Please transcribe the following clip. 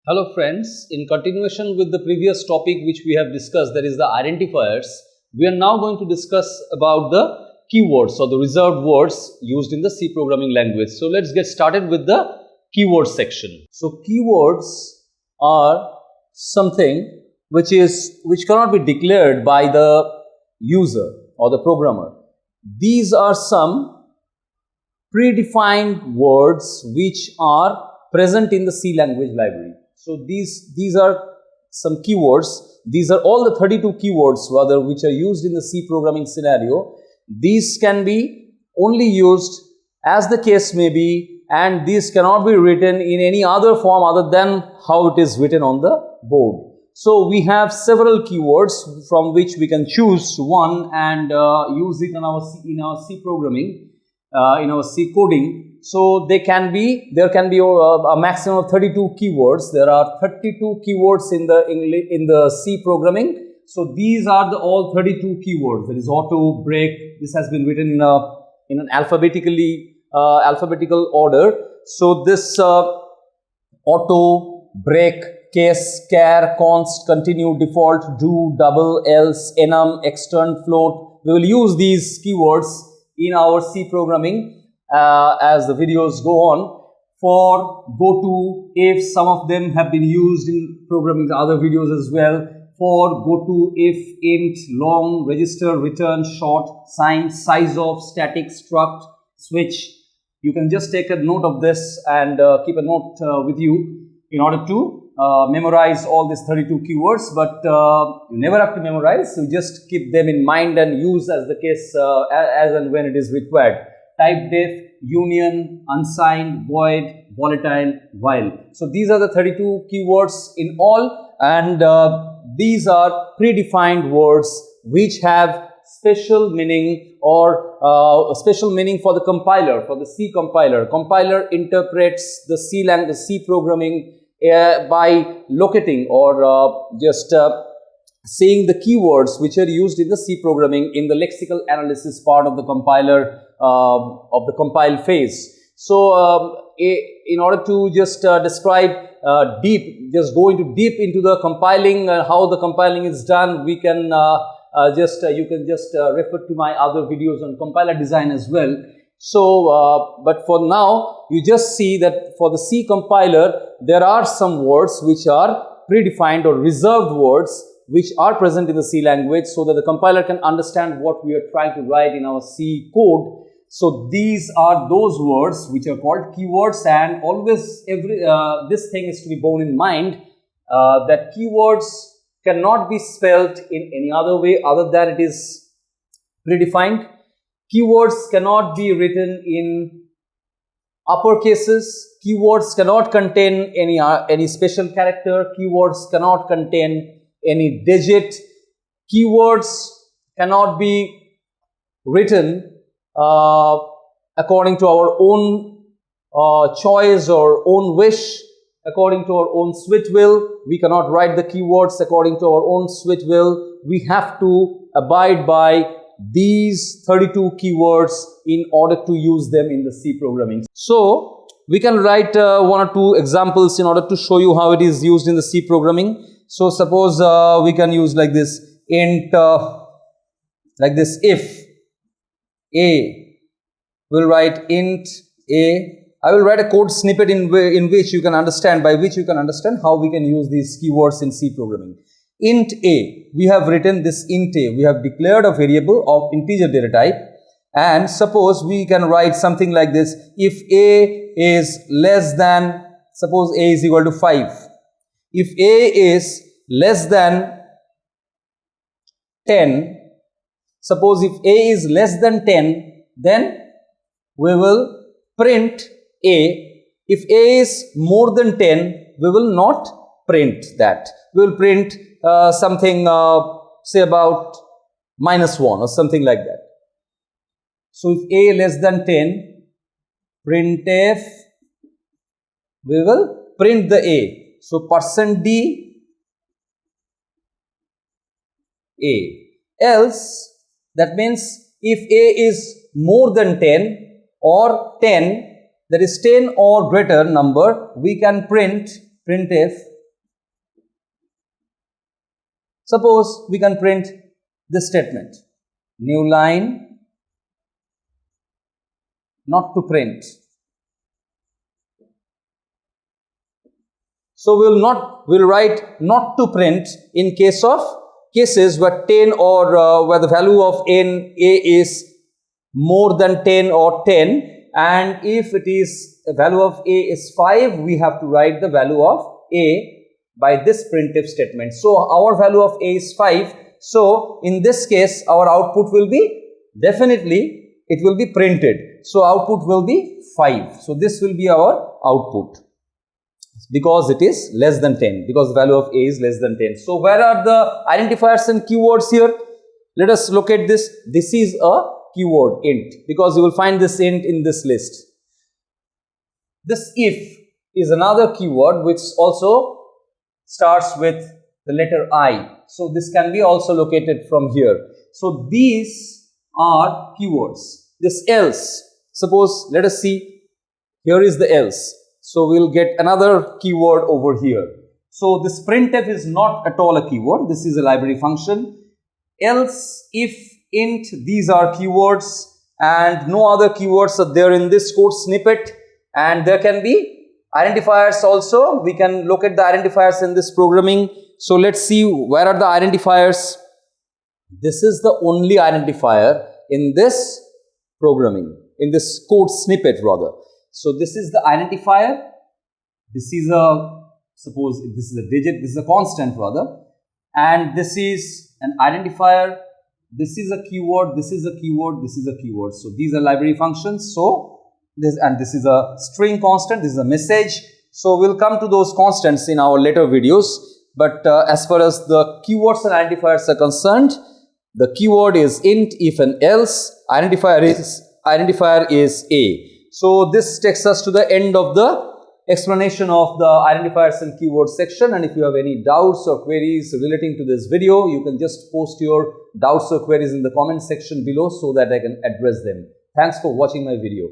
Hello friends, in continuation with the previous topic which we have discussed, that is the identifiers, we are now going to discuss about the keywords or the reserved words used in the C programming language. So let's get started with the keyword section. So keywords are something which cannot be declared by the user or the programmer. These are some predefined words which are present in the C language library. So these are some keywords. These are all the 32 keywords rather which are used in the C programming scenario. These can be only used as the case may be, and these cannot be written in any other form other than how it is written on the board. So we have several keywords from which we can choose one and use it in our C programming, in our C coding. So there can be a maximum of 32 keywords. There are 32 keywords in the C programming. So these are all 32 keywords. There is auto, break. This has been written in an alphabetical order. So this auto, break, case, char, const, continue, default, do, double, else, enum, extern, float. We will use these keywords in our C programming as the videos go on. For, go to, if, some of them have been used in programming the other videos as well. For, go to, if, int, long, register, return, short, sign, size of, static, struct, switch. You can just take a note of this and keep a note with you in order to memorize all these 32 keywords, but you never have to memorize, so just keep them in mind and use as the case as and when it is required. Type def, union, unsigned, void, volatile, while. So these are the 32 keywords in all, and these are predefined words which have special meaning or special meaning for the compiler, for the C compiler. Compiler interprets the C programming by locating or just seeing the keywords which are used in the C programming in the lexical analysis part of the compiler of the compile phase. So in order to just describe just go into deep into the compiling, how the compiling is done, we can you can just refer to my other videos on compiler design as well. So but for now you just see that for the C compiler there are some words which are predefined or reserved words which are present in the C language, so that the compiler can understand what we are trying to write in our C code. So these are those words which are called keywords, and always this thing is to be borne in mind that keywords cannot be spelled in any other way other than it is predefined. Keywords cannot be written in upper cases. Keywords cannot contain any special character. Keywords cannot contain any digit. Keywords cannot be written according to our own choice or own wish, according to our own sweet will. We cannot write the keywords according to our own sweet will. We have to abide by these 32 keywords in order to use them in the C programming. So we can write one or two examples in order to show you how it is used in the C programming. So suppose we can use like this int, like this, if a, we'll write int a. I will write a code snippet in which you can understand, by which you can understand how we can use these keywords in C programming. Int a, we have written this int a, we have declared a variable of integer data type, and suppose we can write something like this: if a is less than, suppose a is equal to 5. If a is less than 10, suppose if a is less than 10, then we will print a. If a is more than 10, we will not print that. We will print something, say about -1 or something like that. So if a less than 10, printf, we will print the a. So %d a. Else, that means if a is more than 10 or 10, that is 10 or greater number, we can printf Suppose we can print this statement, new line, not to print. So we'll write not to print in cases where 10 or where the value of a is more than 10 or 10, and if it is the value of a is 5, we have to write the value of a by this printf statement. So our value of a is 5. So in this case, our output will be definitely it will be printed. So output will be 5. So this will be our output because it is less than 10, because the value of a is less than 10. So where are the identifiers and keywords here? Let us look at this. This is a keyword int, because you will find this int in this list. This if is another keyword which also starts with the letter I. So this can be also located from here. So these are keywords. This else, suppose let us see, here is the else. So we'll get another keyword over here. So this printf is not at all a keyword. This is a library function. Else, if, int, these are keywords, and no other keywords are there in this code snippet. And there can be identifiers also. We can look at the identifiers in this programming. So let's see, where are the identifiers? This is the only identifier in this programming, in this code snippet rather. So this is the identifier. This is a, suppose this is a digit, this is a constant rather, and this is an identifier. This is a keyword, this is a keyword, this is a keyword. So these are library functions. So this, and this is a string constant, this is a message. So we'll come to those constants in our later videos. But as far as the keywords and identifiers are concerned, the keyword is int, if and else. Identifier is a. So this takes us to the end of the explanation of the identifiers and keywords section. And if you have any doubts or queries relating to this video, you can just post your doubts or queries in the comment section below so that I can address them. Thanks for watching my video.